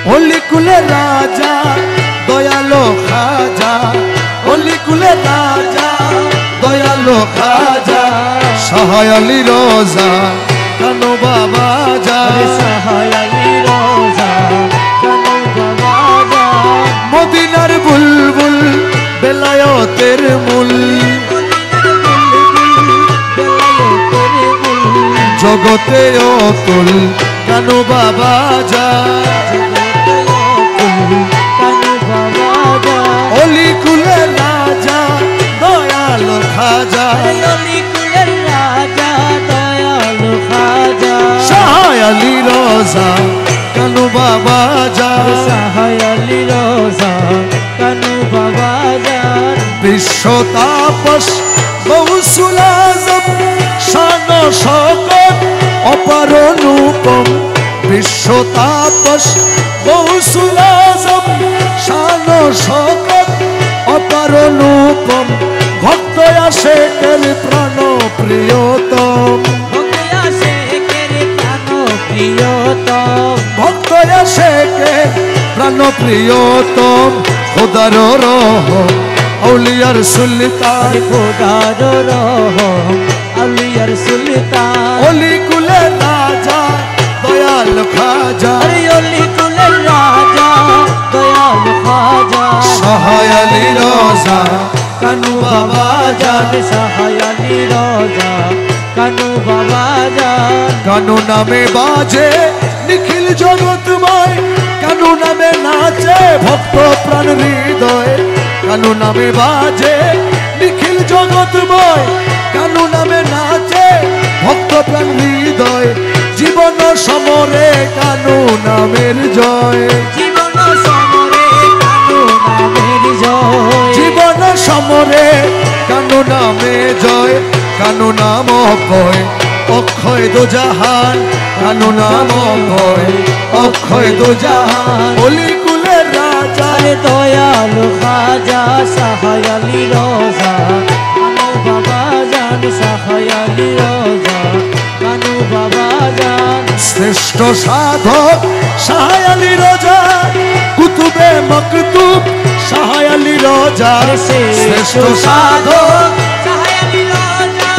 অলিকুলে রাজা দয়ালো খাজা, অলিকুলে রাজা দয়ালো খাজা, সহায় আলী রোজা কানু বাবা যান, সহায় আলী রোজা কানু বাবা যান। মদিনার বুলবুল বেলায়েতের মূল, জগতে অতুল কানু বাবা যান, অলিকুলে রাজা দয়ালো খাজা, সহায় আলী রোজা কানু বাবা যান, সহায় আলী রোজা কানু বাবা যান। বিশ্ব তাপস গৌসুল আজম শান শকত অপার অনুপম, বিশ্ব তাপস গৌসুল আজম শান শকত অপার অনুপম, ভক্ত আশেকের প্রাণ প্রিয়তম, ভক্ত আশেকের প্রাণ প্রিয়তম, খোদার রহম আউলিয়ার সুলতান, খোদার রহম আউলিয়ার সুলতান। অলিকুলে রাজা দয়াল খাজা, অলিকুলের রাজা দয়াল খাজা, সহায় আলী রোজা কানু বাবা যান, সহায় আলী রোজা কানু বাবা যান। কানু নামে বাজে নিখিল জগৎময়, কানু নামে নাচে ভক্ত প্রাণ হৃদয়, কানু নামে বাজে নিখিল জগৎময়, কানু নামে নাচে ভক্ত প্রাণ হৃদয়, জীবন সমরে কানু নামের জয়, জীবন সমরে কানু নামের জয়, জীবন সমরে কানু নামে জয়, কানু নাম অক্ষয় অক্ষয় দোজাহান, কানু নাম অক্ষয় অক্ষয় দোজাহান, অলিকুলের রাজা দয়াল খাজা, সহায় আলী রোজা কানু বাবা যান, সহায় আলী রোজা কানু বাবা যান। শ্রেষ্ঠ সাধক সহায় আলী রোজা, কুতুবে মকতুব সহায় আলী রোজা, শ্রেষ্ঠ সাধক সহায় আলী রোজা,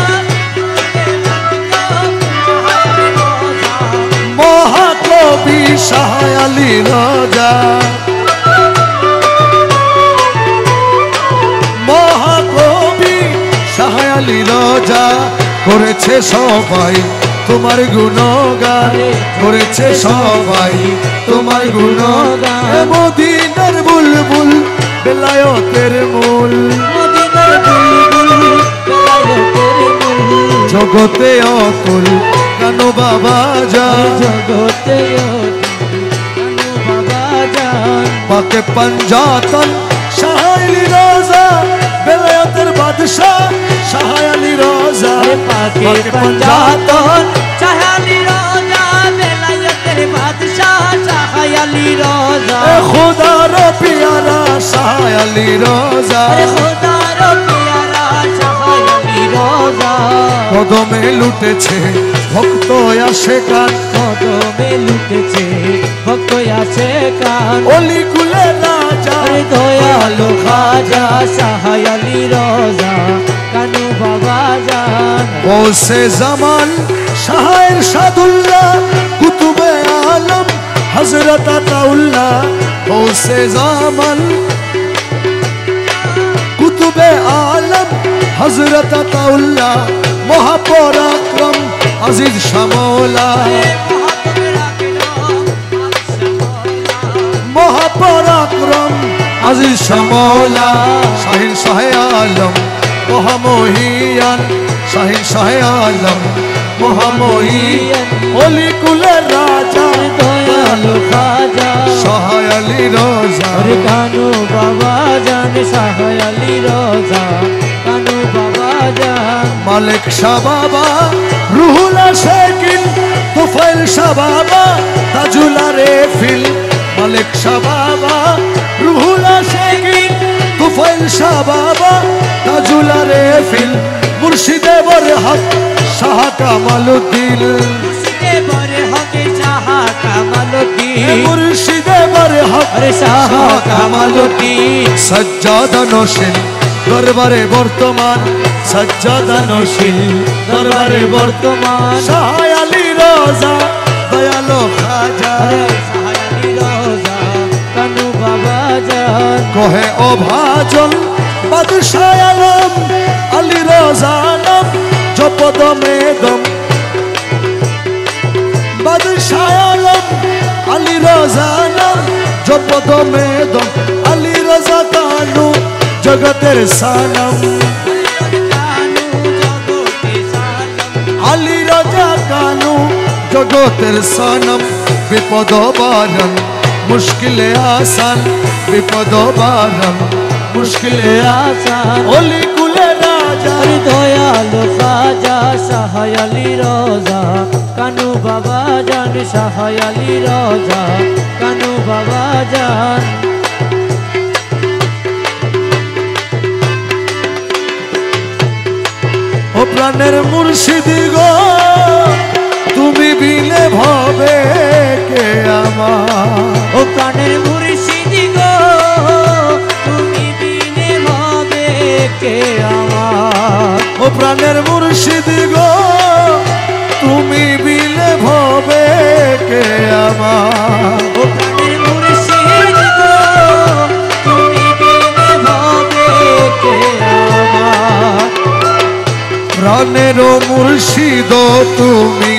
মহাকবি সহায় আলী রোজা, মহাকবি সহায় আলী রোজা, করেছে সবাই তোমার গুণগান, করেছে সবাই তোমার গুণগান, মদিনার বুলবুল বেলায়েতের মূল, মদিনার বুলবুল বেলায়েতের মূল, জগতে অতুল কানু বাবা যান, জগতে কানু বাবা যান। পাকে পঞ্জাতন সহায় আলী রোজা, বেলায়েতের বাদশাহ সহায় আলী রোজা, পাকে পঞ্জাতন সহায় আলী রোজা, বেলায়েতের বাদশাহ সহায় আলী রোজা, খোদার পিয়ারা সহায় আলী রোজা, খোদার পিয়ারা সহায় আলী রোজা, কদমে লুটেছে ভক্ত আশেকান, কদমে লুটেছে ভক্ত আছে কান, অলিকুলে রাজা দয়ালু খাজা, সহায় আলী রোজা কানু বাবা যান। বসে জামান শাহের সাদুল্লাহ, কুতুবে আলম হযরত আতাউল্লাহ, বসে জামান কুতুবে আলম হযরত আতাউল্লাহ, মহাপরাক্রম আজিজ শামৌলা, মহাপরাক্রম আজিজ শামৌলা, শাহিন শাহে আলম মহামহিয়ান, শাহিন শাহে আলম মহামহিয়ান, অলিকুলের রাজা দয়ালু খাজা, সহায় আলী রোজা কানু বাবা যান, সহায় আলী রোজা কানু বাবা যান। মালিক শাহ বাবা রুহুল আশিকিন, তুফাইল শাহ বাবা তাজুল আরেফিন, মালিক শাহ বাবা রুহুল আশিকিন, তুফাইল শাহ বাবা তাজুল আরেফিন, মুর্শিদে বরহক শাহ কামালউদ্দিন, মুর্শিদে বরহক শাহ কামালউদ্দিন, মুর্শিদে আরে শাহ কামালুদ্দিন সজ্জাদা নশীল দরবারে বর্তমান, সজ্জাদা নশীল দরবারে বর্তমান, শাহ আলী রোজা দয়ালো খাজা, শাহ আলী রোজা কানু বাবা জান কহে ও ভাজন বাদশাহ আলম আলী রোজা নাম জপদমে দম, বাদশাহ আলম আলী রোজা নাম জপদমে দম, আলী রোজা কানু জগতের সানম, আলী রাজা কানু জগতের সানম, বিপদ বারণ মুশকিলে আসান, বিপদ বারণ মুশকিলে আসান, অলি কুলে রাজা আরে দয়ালু খাজা শাহ আলী রোজা কানু বাবা জান, শাহ আলী রোজা কানু বাবা জান। ও প্রাণের মুর্শিদ গো তুমি বিলে ভবে কে আমার, ও প্রাণের মুর্শিদ গো তুমি বিনে ভাবে কে আমার, ও প্রাণের মুর্শিদ গো তুমি বিলে ভবে কে আমার, ও প্রাণের মুর্শিদ গো তুমি বিনে ভাবে কে আমার, প্রাণের মুর্শিদ তুমি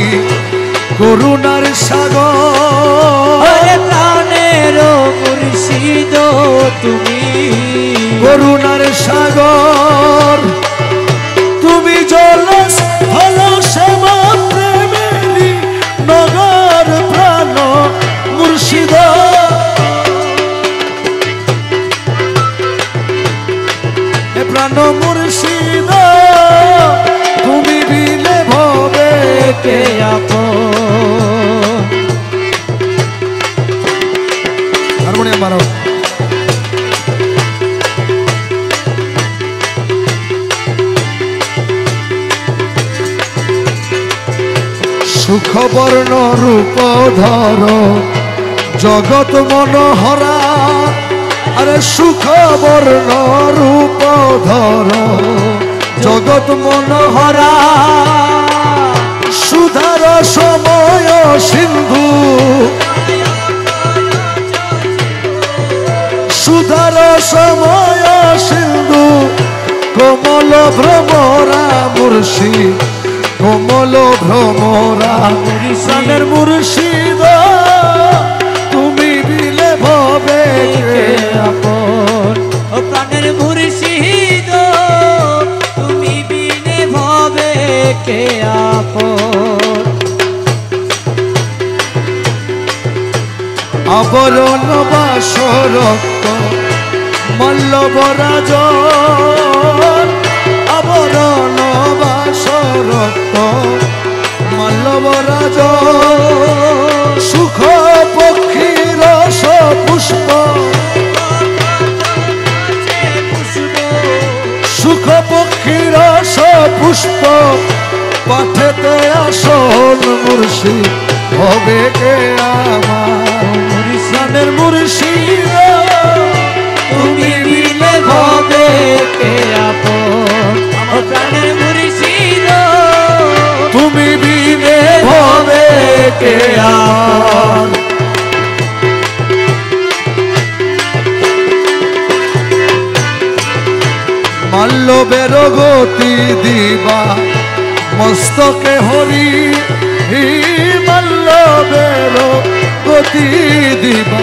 করুণার সাগর, আরে প্রাণের মুর্শিদ তুমি করুণার সাগর, তুমি জলস হলো শ্যামা প্রেমেরি নগর, প্রাণ মুর্শিদ এ প্রাণ মুর্শিদ তুমি বিলে ভবে কে আপন, হারমোনিয়াম মারো, সুখ বর্ণ রূপ ধর জগৎ মনোহরা, আরে সুখ বর্ণ রূপ ধর জগৎ মনোহরা, সুধার সময় সিন্ধু, সুধার সময় সিন্ধু, কোমল ভ্রমরা মুর্শিদ, কোমল ভ্রমরা প্রাণের মুর্শিদ তুমি বিলে ভবে কে আপন, ও প্রাণের মুর্শিদ তুমি বিনে ভাবে কে আপন, আবরণ বাসরক্ত মল্লবরাজ, আবরণ বাসরক্ত মল্লবরাজ, সুখ পক্ষী রস পুষ্প, সুখ পক্ষী রস পুষ্প, পাঠেতে আসন মুর্শিদ হবে কে আমার, প্রাণের মুর্শিদ তুমি বিলে ভাবে কে আপন, ও প্রাণের মুর্শিদ তুমি বিনে ভবে কে আমার, মাল্যবের গতি দিবা মস্তকে হরি, মাল্যবের গতি দিবা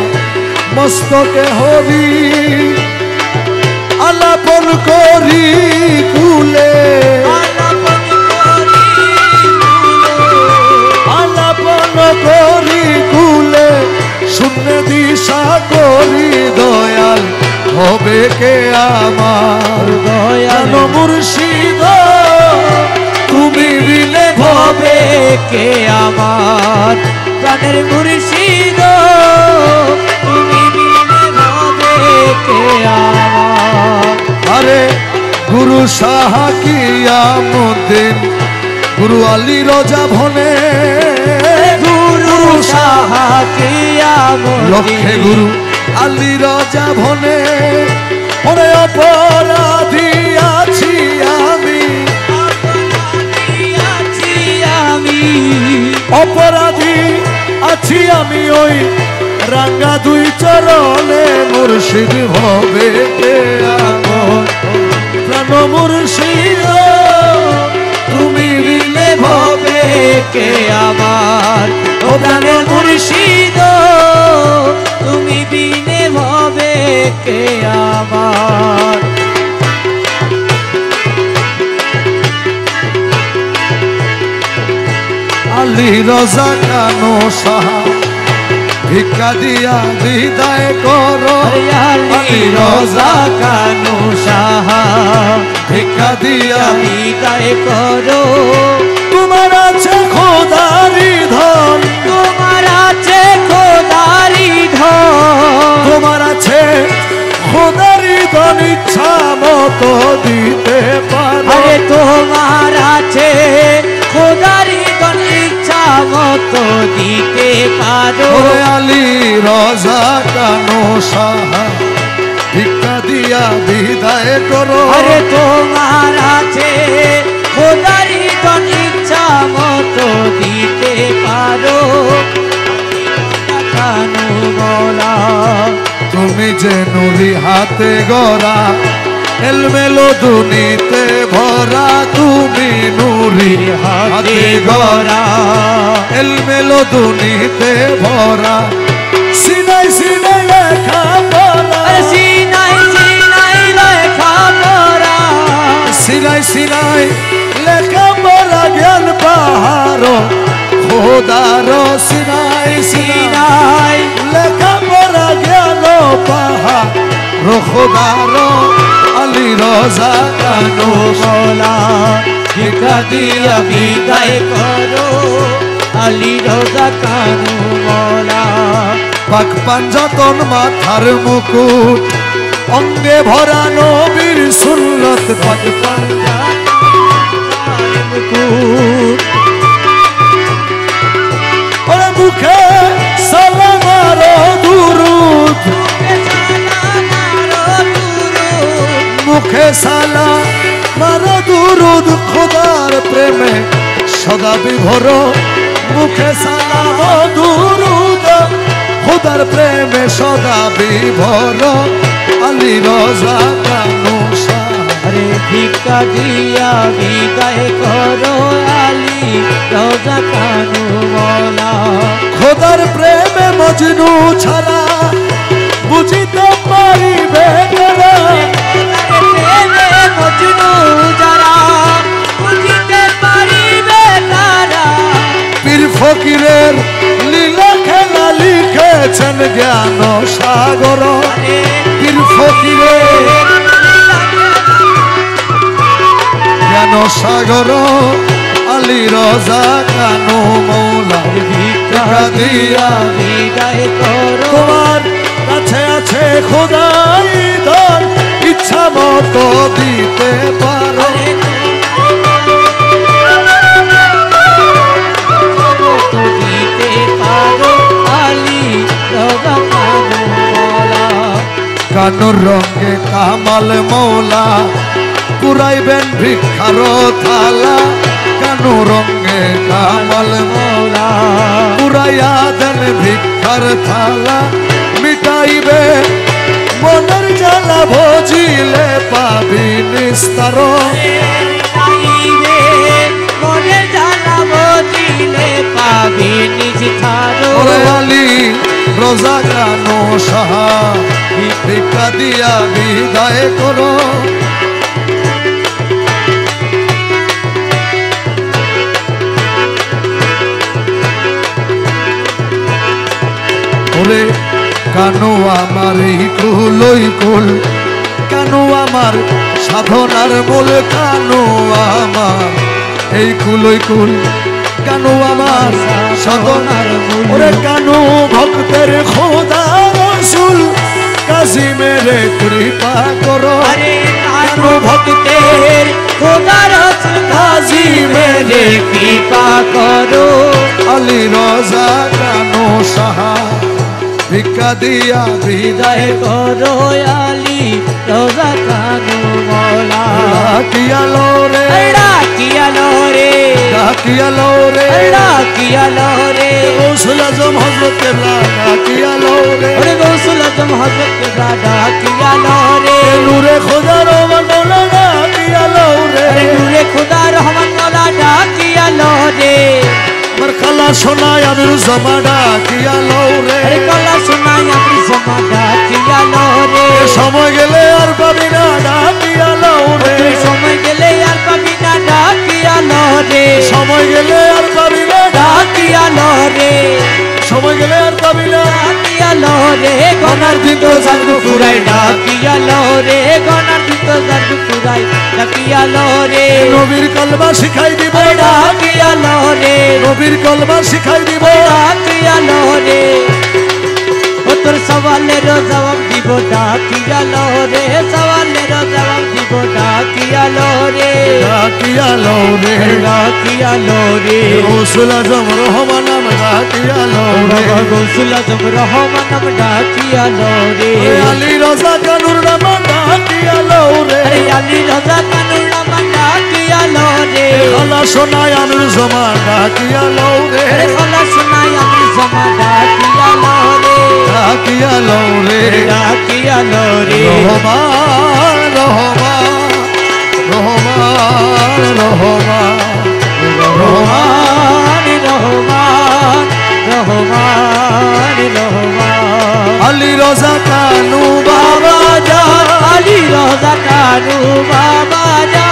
মস্তকে হরি, আলাপন করি কুলে, আলাপন করি কুলে, শূন্য দিশা করি দয়াল হবে কে আমার, দয়াল মুর্শিদ তুমি বিলে ভবে কে আমার, প্রাণের মুর্শিদ তুমি বিনে ভাবে কে আমার, আরে গুরু সাহা কিয়ামুদ্দিন, গুরু আলী রোজা ভনে, গুরু সাহা কিয়ামুদ্দিন, লক্ষে গুরু আলী রাজা ভনে ওরে অপরাধী আছি আমি অপরাধী আছি আমি ওই রাঙ্গা দুই চরণে মুর্শিদ হবে কে আমার প্রাণ মুর্শিদ তুমি বিনে ভবে কে আমার ও প্রাণ মুর্শিদ তুমি বিনে ভবে কে আমার আলী রাজা কানো সাহা ভিক্ষা দিয়া বিদায় করো আলী রাজা কানো সাহা ভিক্ষা দিয়া বিদায় করো তোমার আছে খোদারি ধন তোমার আছে খোদারি ধন তোমার আছে খোদারি ধন ইচ্ছা মতো দিতে পারো আরে তোমার আছে খোদারি ধন ইচ্ছা মতো দিতে পারো ওরে আলী রাজা কানো সাহা ভিক্ষা দিয়া বিদায় করো আরে তোমার আছে খোদারি ধন ইচ্ছা মতো দিতে পারো কানু বলা তুমি যে নুরি হাতে গড়া এলমেলো দুনিতে ভরা তুমি নুরি হাতে গড়া এলমেলো দুনিতে ভরা সিনাই সিনাই লেখা পড়া সিনাই সিনাই লেখা পড়া সিনাই সিনাই লেখা পড়া জ্ঞান পাহাড় খোদার সিনাই সিনাই লেখা পড়া জ্ঞান পাহাড় খোদার আলী রাজা কানো বলা ভিক্ষা দিয়া বিদায় করো আলী রাজা কানু বলা পাক পাঞ্জাতন মাথার মুকুট অঙ্গে ভরা নবীর সুন্নত পাক মুকুট ওরে মুখে সালাম আর দুরুদ মুখে সালাম আর দুরুদ খোদার প্রেমে সদা বিভোর মুখে সালাম দুরুদ খোদার প্রেমে সদা বিভোর আলী রাজা কানো সাহা আরে ভিক্ষা দিয়া বিদায় করো আলী রাজা কানু বলা খোদার প্রেমে মজনু ছাড়া বুঝিতে পারিবে না প্রেমে মজনু যারা বুঝিতে পারিবে তারা পীর ফকিরের লীলা খেলা লিখেছেন জ্ঞান সাগর পীর ফকিরের জ্ঞান সাগর আলী রাজা কানো মৌলা ভিক্ষা দিয়া বিদায় করো তোমার কাছে আছে খোদাই ধন ইচ্ছা মতো দিতে পারো দিতে পারো আলী রাজা কানু বলা কানুর রঙে কামাল মৌলা পুরাইবেন ভিক্ষার থালা কানু রঙে কামাল মৌলা পুরাইয়া দেন ভিক্ষার থালা মিটাইবে মনের জ্বালা ভজিলে পাবি নিস্তার মনে জানাবো দিলে পাবি নিজ থারো ওরে আলী রাজা কানো সাহা ভিক্ষা দিয়া বিদায় করো ওরে কানো আমার এই কুলই কুল কানো আমার সাধনার মূল কানো আমার এই কুলই কুল কানো আমার সাধনার মূল ওরে কানো ভক্তের খোদা রসুল কাজী মেরে কৃপা করো আরে কানু ভক্তের খোদার কাজী মেরে কৃপা করো আলী রাজা কানো সাহা ভিক্ষা দিয়া বিদায় বিদায় করো আলী রোজা কানু মৌলা ডাকিয়ালো রে ডাকিয়ালো রে ডাকিয়ালো রে ডাকিয়ালো রে গৌসুল আজম হযরত কেবলা ডাকিয়ালো রে ওরে গৌসুল আজম হযরত কেবলা ডাকিয়ালো রে নূরে খোদা রহমান মৌলা ডাকিয়ালো রে নূরে খোদা রহমান মৌলা ডাকিয়ালো রে আমার খালা সোনায় আমির জমা ডাকিয়ালো রে আরে কলা শোনাই আমি জমা ডাকিয়ালো রে সময় গেলে আর পাবি না ডাকিয়ালো রে সময় গেলে আর পাবি না ডাকিয়ালো রে সময় গেলে আর পাবি না ডাকিয়ালো রে সময় গেলে আর পাবি না ডাকিয়ালো রে গনার দিত জাদু পুরাই ডাকিয়ালো রে গনার দিত জাদু পুরাই ডাকিয়ালো রে নবীর কলমা শিখাই দিব ডাকিয়ালো রে নবীর কলমা শিখাই দিব ডাকিয়ালো রে ও তোর সওয়ালের জবাব দিব ডাকিয়ালো রে সওয়ালের জবাব দিব ডাকিয়ালো রে ডাকিয়ালো রে ডাকিয়ালো রে গৌসুল আজম রহমান নাম ডাকিয়ালো রে গৌসুল আজম রহমান নাম ডাকিয়ালো রে আলী রাজা কানুর নাম ডাকিয়ালো রে আরে আলী রাজা কানুর নাম ডাকিয়ালো রে খালা সোনায় আমির জমা ডাকিয়ালো রে আরে কলা শোনাই আমি জমা ডাকিয়ালো রে ডাকিয়ালো রে ডাকিয়ালো রে রহমান রহমান রহমান রহমান রহমান রহমান রহমান রহমান আলী রাজা কানু বাবা যা আলী রাজা কানু বাবা যা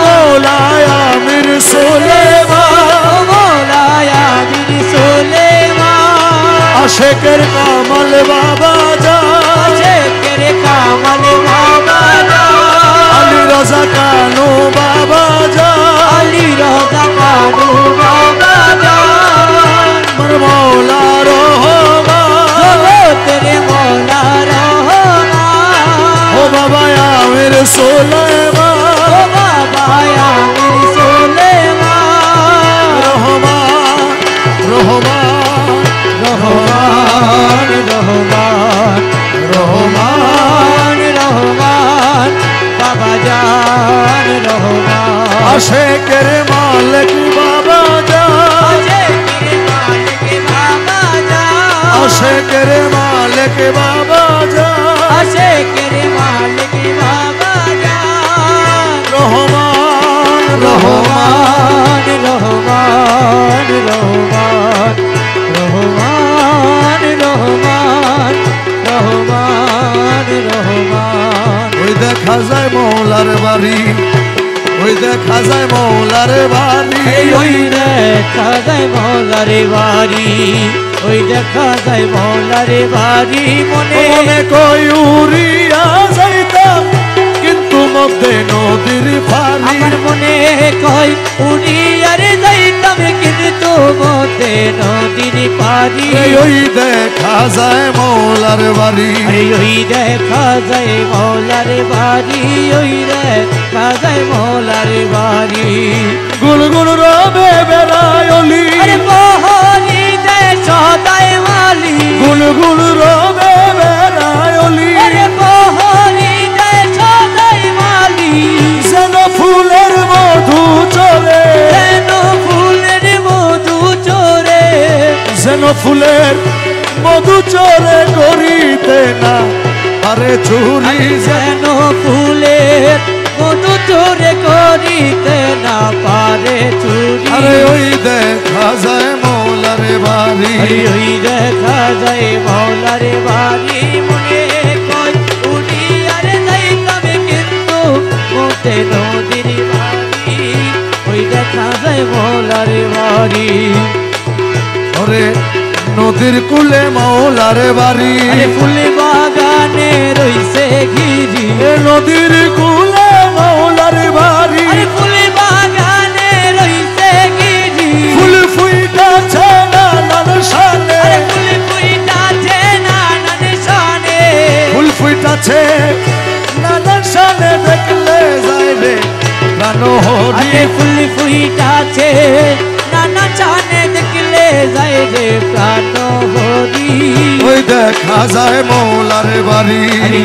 মৌলায় আমির সুলেমান মৌলায়া বিন সুলেমান আশেকের কামাল বাবা যা শেখের কামাল বাবা যা আলী রাজা কানু বাবা যা আলী রাজা কানু বাবা যা আমার মৌলা রহমান তেরে মৌলা রহমান ও বাবা আমির সুলেমান ও বাবা আমির সুলেমান রহমান রহমান রহমান রহমান রহমান রহমান বাবা জান রহমান আশেকের মালিক বাবা যা আশেকের মালিক বাবা যা রহমান রহমান রহমান রহমান রহমান রহমান রহমান রহমান ওই দেখা যায় মৌলার বাড়ি ওই দেখা যায় মৌলার বাড়ি ওই দেখা যায় মৌলারে বাড়ি ওই দেখা যায় মৌলারে বাড়ি মনে মনে কই উড়িয়া যাইতাম কিন্তু মধ্যে নদীর পানি আমার মনে কয় উড়িয়ারে যাইতাম কিন্তু মতে নদীর পারি ওই দেখা যায় মৌলার বাড়ি আরে ওই দেখা যায় মৌলার বাড়ি ওই দেখা যায় মৌলার বাড়ি গুলগুল রবে বেড়ায় অলি আরে মোহনি দে সদাই মালি গুলগুল রবে বেড়ায় অলি আরে মোহনি দে সদাই মালি যেন ফুলের মধু চরে যেন ফুলের মধু চোরে যেন ফুলের মধু চরে করিতে না আরে চুরি যেন ফুলের মধু চোরে করিতে না পারে চুরি আরে ওই দেখা যায় মৌলার বাড়ি আরে ওই দেখা যায় মৌলার বাড়ি মনে কয় উনি আরে যাইতাম কিন্তু মোতে নদীর বাড়ি ওই দেখা যায় মৌলার বাড়ি ওরে নদীর কুলে মৌলার বাড়ি আরে ফুল বাগানে রইছে ঘিরি এ নদীর কুলে মৌলার বাড়ি আরে ফুল বাগানে রইছে ঘিরি ফুল ফুইটাছে নানান শানে আরে ফুল ফুইটাছে নানান শানে ফুল ফুইটাছে নানান শানে দেখলে যায় রে প্রাণ হরি আরে ফুল ফুইটাছে নানা শানে দেখলে যায় রে প্রাণ হরি ওই দেখা যায় মৌলার বাড়ি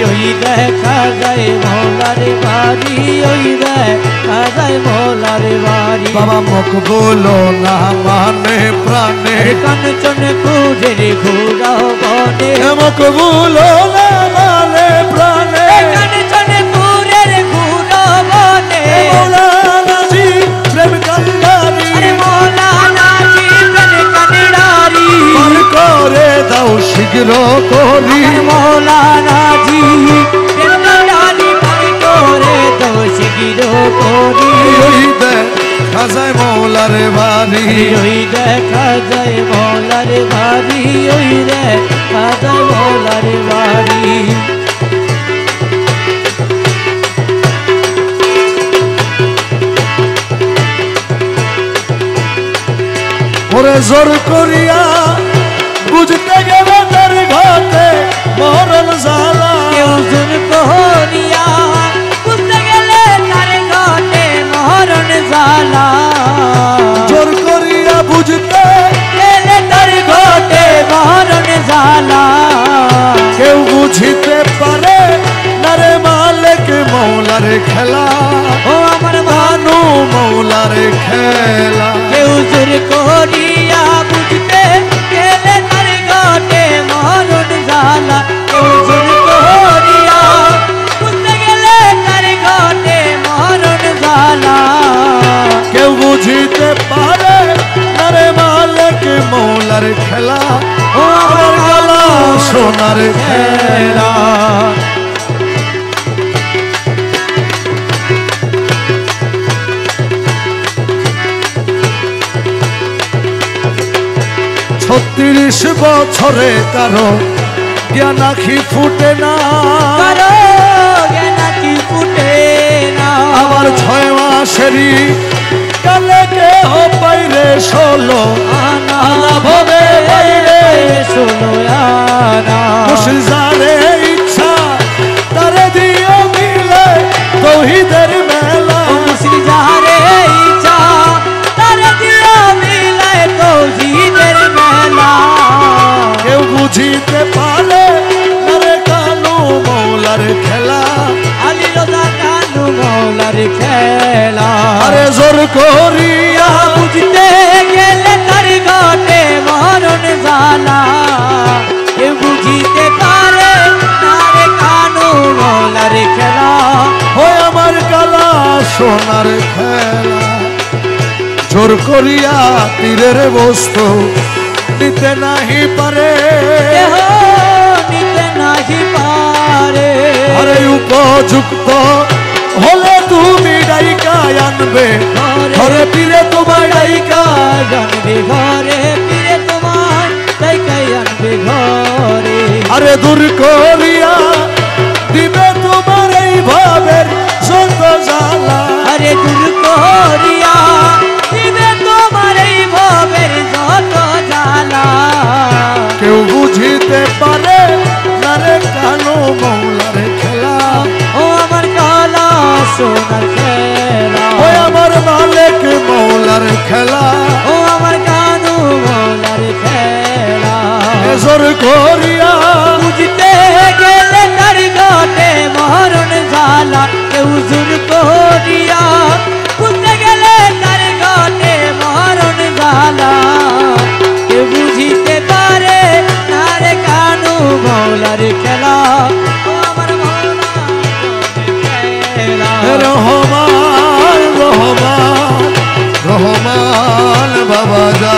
ওই দেখা যায় মৌলার বাড়ি ওই দেখা যায় মৌলার বাড়ি বাবা মুখ বলো না মানে প্রাণে কাঞ্চন ঘুরে ঘুরাও বনে মুখ বলো না মানে প্রাণে কাঞ্চন ঘুরে ঘুরাও বনে মৌলানাজি প্রেম কান্ডারি মৌলানাজি প্রেম কান্ডারি পার করে দাও শীঘ্র করি মৌলানাজি প্রেম কান্ডারি পার করে দাও শীঘ্র করি ওই দেখা যায় মৌলার বাড়ি ওই দেখা যায় মৌলার বাড়ি ওই দেখা যায় মৌলার বাড়ি ওরে জোর করিয়া বুঝতে গেলে তার ঘাটে মরণ জ্বালা কেউ জোর করিয়া বুঝতে গেলে তার ঘটে মরণ জ্বালা জোর করিয়া বুঝতে গেলে তার ঘটে মরণ জ্বালা কেউ বুঝিতে পারে না রে মালিক মৌলার খেলা ও আমার মানু মৌলার খেলা কেউ জোর করিয়া বুঝতে গেলে তার ঘটে মরণ জ্বালা কেউ জোর করিয়া বুঝতে গেলে তার ঘটে মরণ জ্বালা কেউ বুঝিতে পারে না রে মালিক মৌলার খেলা ও আমার খেলা সোনার খেলা ছত্রিশ বছরে কারো জ্ঞান আখি ফুটে না কারো জ্ঞানাকি ফুটে না আবার 6 মাসেরই কালে কেহ বাইরে 16 আনা ভবে বাইরে ষোলো আনা মুশজারে ইচ্ছা তারে দিও মিলে তৌহিদের মেলা মুসরি যারে ইচ্ছা তারে দিয়া মিলায় তৌহিদের মেলা কেউ বুঝিতে পারে না রে কানু মৌলার খেলা আলী রোজা কানু মৌলার খেলা আরে জোর করিয়া বুঝতে গেলে তার ঘটে মরণ জ্বালা কেউ বুঝিতে পারে না রে কানু মৌলার খেলা হয় আমার কালা সোনার খেলা জোর করিয়া তীরের বস্তু নিতে নাহি পারে দেহ নিতে নাহি পারে আরে উপযুক্ত হলে তুমি ডাইকা আনবে ঘরে ফিরে তোমার ডাইকা জানবে ঘরে ফিরে তোমার তাই কাই আনবে ঘরে আরে দূর করিয়া দিবে তোমার এই ভাবের যত জ্বালা আরে দূর করিয়া দিবে তোমার এই ভবের যত জ্বালা কেউ বুঝিতে পারে না রে কানো মৌলার খেলা ও আমার কালা সোনার খেলা ওই আমার মালিক মৌলার খেলা ও আমার কানু মৌলার খেলা জোর করিয়া বুঝতে গেলে তার ঘটে মরণ জ্বালা কেউ জোর করিয়া বুঝতে গেলে তার ঘটে মরণ জ্বালা কেউ বুঝিতে পারে না রে কানু মৌলার খেলা ও আমার মৌলা খেলা রহমান রহমান রহমান বাবা যা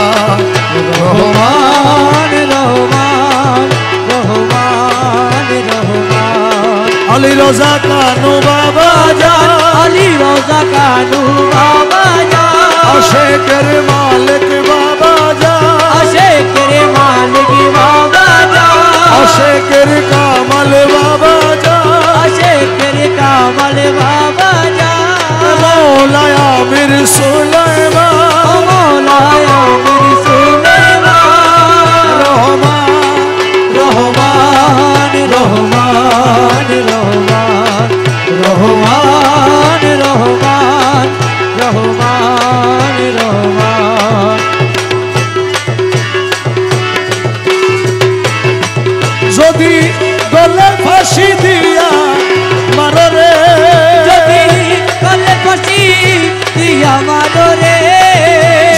রহমান রহমান রহমান রহমান আলী রোজা কানু বাবা যা আলী রোজা কানু বাবা যা আশেকের মালিক বাবা যা আশেকের মালিক বাবা যা আশেকের কামাল বাবা যা আশেকের কামাল বাবা যা মৌলায় আমির সুলাইমান ও মৌলায় আমির সুলাইমান রহমান রহমান রহমান রহমান রহমান রহমান রহমান রহমান ফাঁসি দিয়া মারো রে যদি গলে ফাঁসি দিয়া মারো রে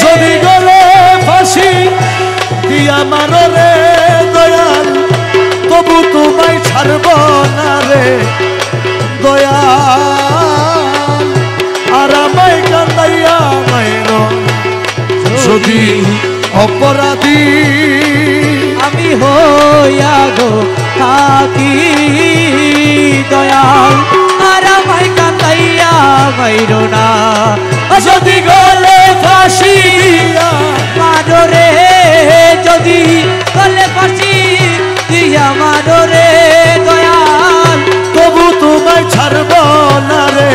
যদি গলে ফাঁসি দিয়া মারো রে দয়াল তবু তোমায় ছাড়ব না রে দয়াল আর আমায় কান্দাইয়া মাইরো যদি অপরাধী আমি হইয়া গো থাকি দয়াল আর আমায় কান্দাইয়া মাইরো না যদি গলে ফাঁসি মারো রে যদি গলে ফাঁসি দিয়া মারো রে দয়াল তবু তোমায় ছাড়ব না রে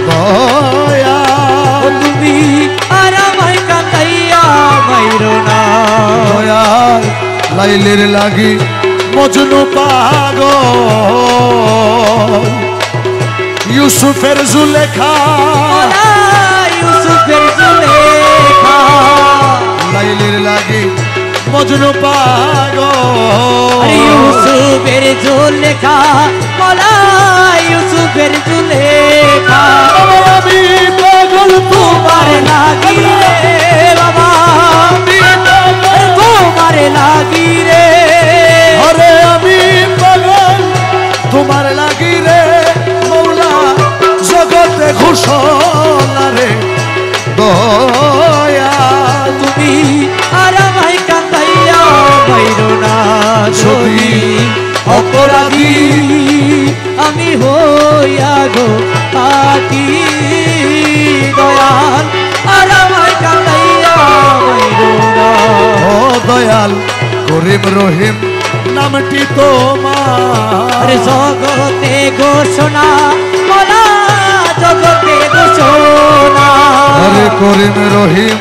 দয়াল তুমি আর আমায় কান্দাইয়া মাইরো না দয়াল লাইলের লাগি মজনু পাগল ইউসুফের জুলেখা ইউসুফের জুলেখা লাইলের লাগি মজনু পাগল ইউসুফের জুলেখা মোলা ইউসুফের জুলেখা আমি পাগল তোমার লাগি রে বাবা তোমার লাগি রে আরে আমি পাগল তোমার লাগি রে মৌলা জগতে ঘোষণা রে দয়াল তুমি আর আমায় কান্দাইয়া বাইরো না যদি অপরাধী আমি হইয়া গো থাকি দয়াল আর আমায় কান্দাইয়া বাইরো না ও দয়াল করিম রহিম নামটি তোমার জগতে ঘোষণা বলা জগতে ঘোষণা আরে করিম রহিম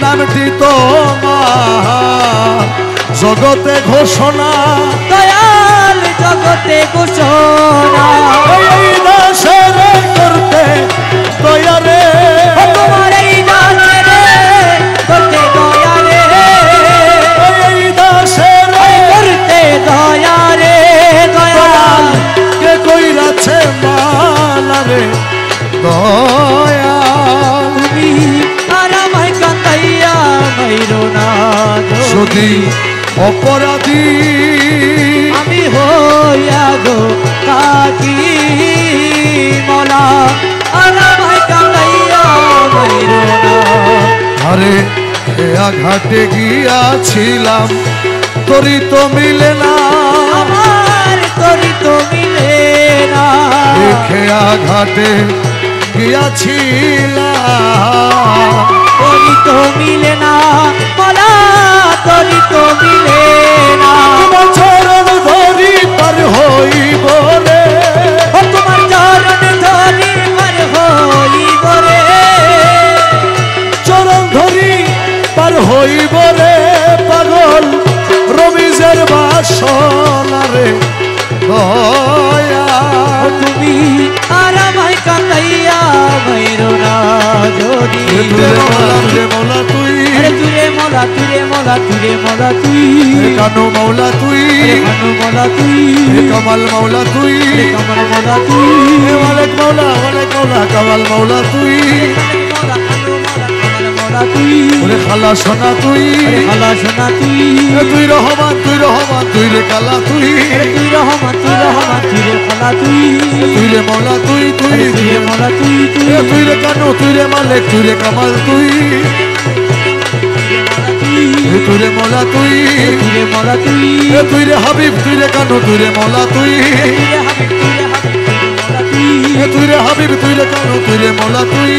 নামটি তোমার জগতে ঘোষণা দয়াল জগতে ঘোষণা এই দাসের করতে দয়ারে তোমার এই দাসের করতে দয়া রে এই দাসের করতে দয়া রে দয়াল কে কইরাছে মালা রে দয়াল তুমি আর আমায় কান্দাইয়া মাইরো না যদি অপরাধী আমি হইয়া গো থাকি মলা আর আমায় কান্দাইয়া মাইরো না আরে খেয়া ঘাটে গিয়াছিলাম তোরই তো মিলে না আমার তোরি তো মিলে না খেয়া ঘাটে গিয়াছিলাম তোরি তো মিলে না মলা তোরি তো মিলে না তোমার চরণ ধরি পার হইব রে ও তোমার চরণ ধরি পার হইব রে চরণ ধরি পার হইব রে পাগল রমিজের বাসনা রে দয়া তুমি আর আমায় কান্দাইয়া মাইরো না যদি মৌলা তুই তুরে মলা তুরে মলা তুরে মলা তুই কানু মৌলা তুই কানু মলা তুই কমাল মৌলা তুই কমল মলা তুই ওয়ালেক মৌলা কামাল মৌলা তুই মলা কানু মলা কমল মলা তুই ওরে খালা সোনা তুই খালা সোনা তুই তুই রহমান তুই রে কালা তুই তুই রহমান তুই রে খালা তুই তুই রে মৌলা তুই তুই রে মলা তুই তুই রে কানু তুই রে মালিক তুই রে কামাল তুই তুই রে মৌলা তুই রে মলা তুই তুই রে হাবিব তুই রে কানু তুই রে মৌলা তুই রে হাবিব তুই রে হাবিব তুই রে কানু তুই রে মৌলা তুই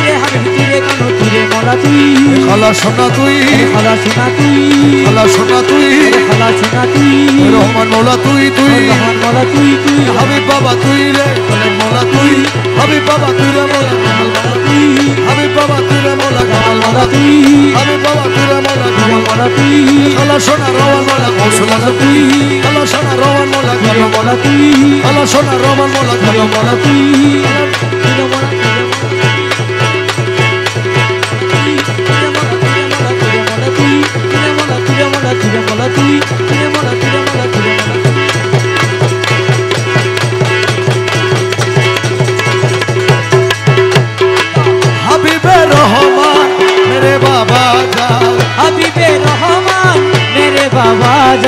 রে হাবিব তুই রে কানু তুই রে মলা তুই খালা সোনা তুই খালা সোনা তুই খালা সোনা তুই খালা সোনা তুই রহমান মৌলা তুই রহমান মলা তুই হাবিব বাবা তুই রে মৌলা তুই হাবিব বাবা তুই রে মৌলা কামাল মৌলা তুই হাবিব বাবা তুই রে মৌলা কামাল মৌলা তুই হাবিব বাবা তুই রে মৌলা কামাল মৌলা তুই খালা সোনা রহমান মৌলা কৌশলা তুই খালা সোনা রহমান মৌলা কামাল মৌলা তুই খালা সোনা রহমান মৌলা কামাল মৌলা তুই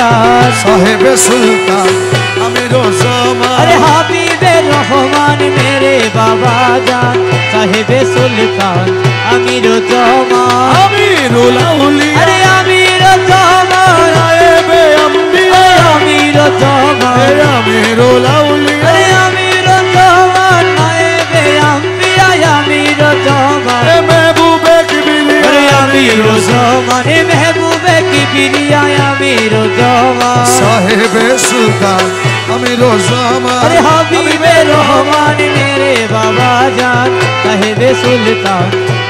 जान साहेब सुल्तान आमिर ज़मान अरे हबीबे रहमान मेरे बाबा जान साहेब सुल्तान आमिर ज़मान अमीरुल औलिया अरे आमिर ज़मान नायबे अंबिया आमिर ज़मान अमीरुल औलिया अरे आमिर ज़मान नायबे अंबिया आमिर ज़मान महबूबे किबरिया अरे आमिर ज़मान महबूबे किबरिया आमिर ज़मान साहेब सुल्तान आमिर ज़मान अरे हबीबे रहमान मेरे बाबा जान साहेब सुल्तान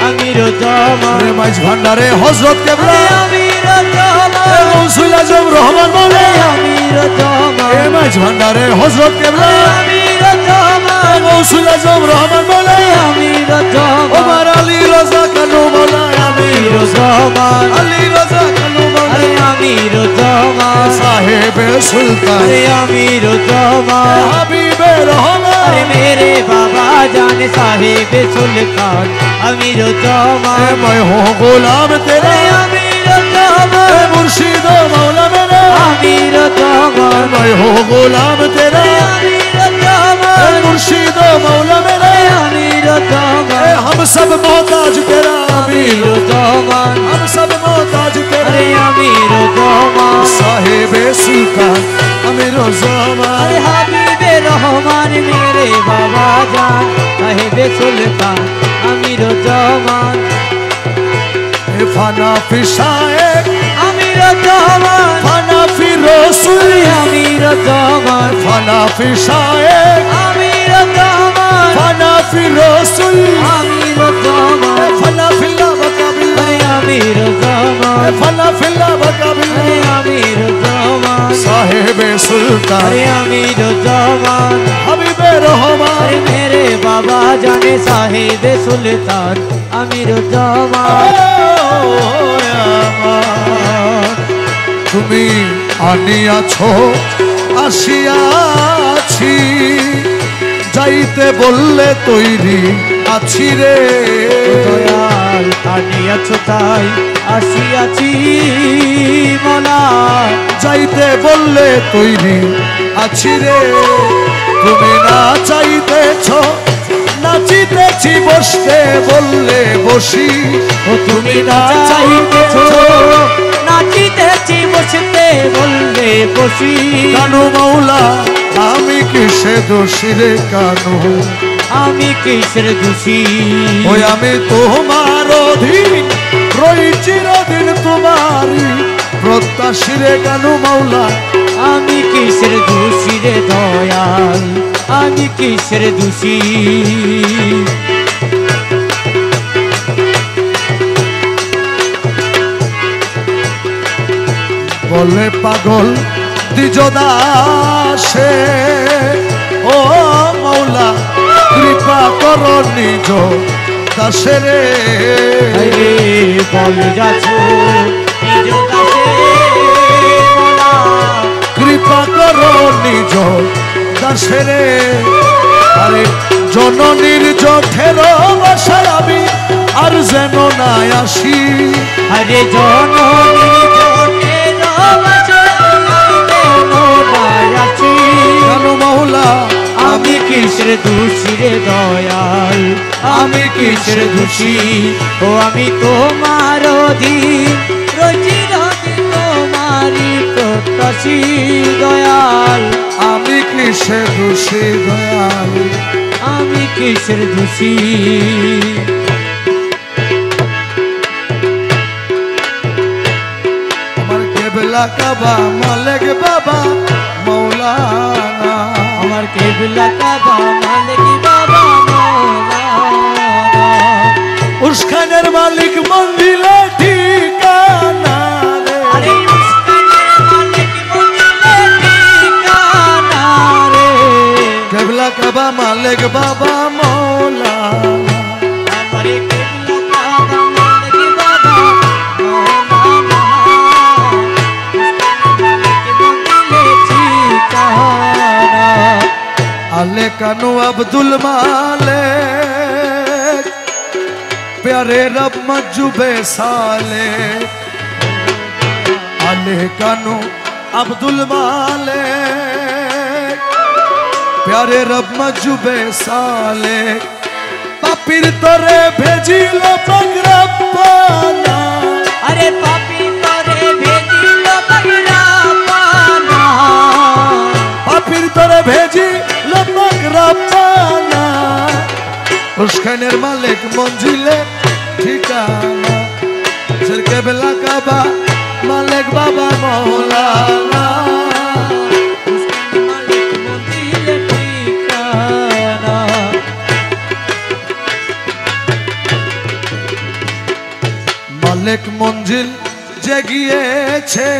आमिर ज़मान अरे माइज भंडारे हजरत केबला अरे आमिर ज़मान गौसुल आजम रहमान बोले आमिर ज़मान माइज भंडारे हजरत केबला आमिर ज़मान गौसुल आजम रहमान बोले आमिर ज़मान उमर अली रज़ा कानू बोला आमिर ज़मान अली रज़ा कानू बोला अरे आमिर ज़मान साहेब सुल्तान अरे आमिर ज़मान हबीबे रहमान अरे मेरे बाबा जान साहेब सुल्तान आमिर ज़मान मैं हूँ गुलाम तेरा अरे आमिर ज़मान मुर्शिद मौला मेरा आमिर ज़मान मैं हूँ गुलाम तेरा आमिर ज़मान मुर्शिद मौला मेरा आमिर ज़मान हम सब मोहताज तेरा आमिर ज़मान हम सब मोहताज तेरा अरे आमिर ज़मान साहेब सुल्तान आमिर ज़मान अरे हबीबे रहमान मेरे बाबा जान साहेब सुल्तान आमिर ज़मान फाना फिशाए आमिर ज़मान फाना फिर रसूल आमिर ज़मान फाना फिशाए आमिर ज़मान फाना फिर रसूल आमिर ज़मान फना फिल्ला बकाबिल अरे आमिर ज़मान फना फिल्ला बकाबिल अरे आमिर ज़मान साहेब सुल्तान अरे आमिर ज़मान हबीबे रहमान अरे मेरे बाबा जाने साहेब सुल्तान आमिर ज़मान তুমি আনিয়াছো আসিয়াছি যাইতে বললে তৈরি আছি রে দয়াল আনিয়াছো তাই আসিয়াছি মোলা যাইতে বললে তৈরি আছি রে তুমি না চাইতেছ নাচিতেছি বসতে বললে বসি ও তুমি না চাইতেছো নাচিতেছি বসতে বললে বসি কানু মৌলা আমি কিসে দোষী রে কানু আমি কিসের দোষী ওই আমি তোমার অধীন রই চিরদিন তোমারই প্রত্যাশী রে কানু মৌলা আমি কিসের দোষী রে দয়াল আমি কিসের দোষী বলে পাগল দ্বিজদাসে ও মৌলা কৃপা কর নিজ দাসে রে আরে বল যাছো নিজ দাসে মোলা কৃপা কর নিজ দাসে রে আরে জননীর জঠের বাসায় আমি আর যেন না আসি আরে জননী জোটে রবাছি কানু মৌলা আমি কিসের দোষী রে দয়াল আমি কিসের দোষী ও আমি তোমার অধীন রোজি রাতে তোমারই প্রত্যাশী দয়াল আমি কিসে দোষী দয়াল আমি কিসের দোষী আমার কেবলা কাবা মালিক বাবা মৌলানা আমার কেবলা কাবা মালিক বাবা মৌলানা উসখানের মালিক মন্দিরে ঠিকানা রে আরে উস্তাদের মালিক মন্দিরে ঠিকানা রে কেবলা কাবা মালিক বাবা মৌলানা আমার কেবলা কাবা মালিক বাবা মৌলানা উস্তাদের মালিক মন্দিরে ঠিকানা আলে কানু আব্দুল মালিক प्यारे रब मजुबे साले आले कानू अब्दुल मालिक प्यारे रब मजूबे साले पापीर तोरे भेजिलो बगरप्पाना अरे पापी तोरे भेजिलो बगरप्पाना पापीर तोरे भेजिलो बगरप्पाना उस्कानेर मालिक मंजिले ठिकाना सिरके बेला काबा मालिक बाबा मौलाना मालिक मंजिल जगिएছে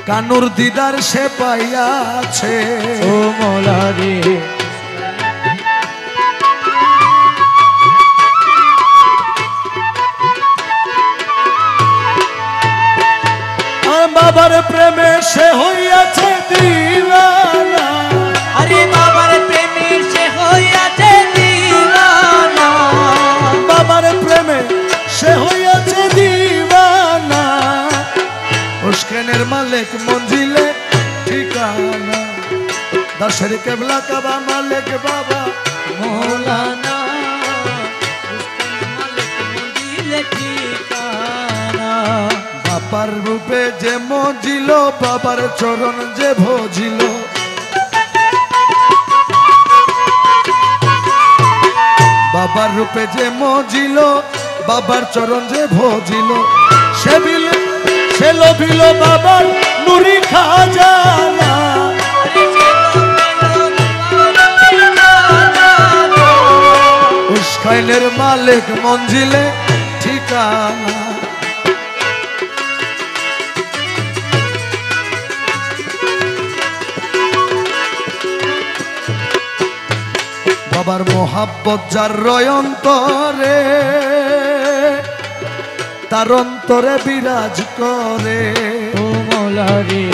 কানুর দিদার সে পাইয়াছে ও মৌলা রে বাবার প্রেমে সে হইয়াছে দিওয়ানা আরে বাবার প্রেমে সে হইয়াছে দিওয়ানা বাবার প্রেমে সে হইয়াছে দিওয়ানা উস্কানের মালিক মঞ্জিলে ঠিকানা দশের কেবলা কাবা মালিক বাবা মৌলানা উস্কানের মালিক মঞ্জিলে ঠিকানা বাবার রূপে যে মজিল বাবার চরণ যে ভজিল বাবার রূপে যে মজিল বাবার চরণ যে ভজিল সে লোভিল বাবার নুরি খাজানা উস্কাইনের মালিক মঞ্জিলে ঠিকানা বাবার মোহাব্বত যার রয় অন্তরে তার অন্তরে বিরাজ করে ও মৌলা রে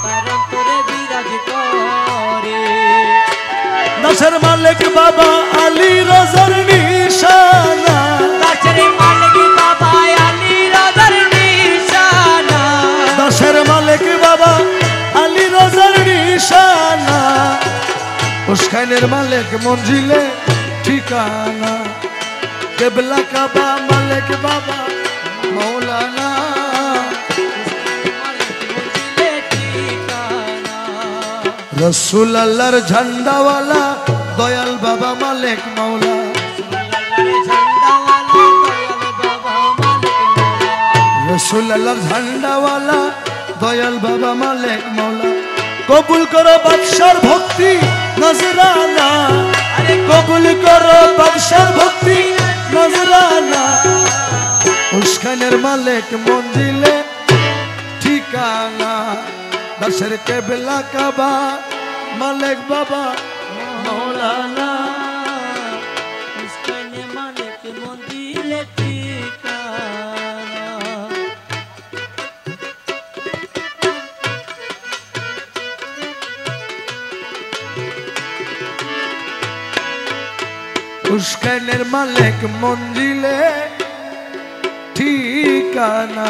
তার অন্তরে বিরাজ করে দাসের মালিক বাবা আলী রজার নিশানা দাসের মালিক বাবা আলী রজার নিশানা দাসের মালিক বাবা আলী রজার নিশানা উস্কানের মালিক মঞ্জিলে ঠিকানা কেবলা কাবা মালিক বাবা মৌলানা রসুল আল্লাহর ঝান্ডাওয়ালা দয়াল বাবা মালিক মৌলা রসুল আল্লাহর ঝান্ডাওয়ালা দয়াল বাবা মালিক মৌলা কবুল করো বাদশার ভক্তি নজরানা কবুল করো বাদশার ভক্তি নজরানা উস্কানের মালিক মঞ্জিলে ঠিকানা দশের কেবলা কাবা মালিক বাবা মৌলানা উস্কানের মালিক মঞ্জিলে ঠিকানা উস্কানের মালিক মঞ্জিলে ঠিকানা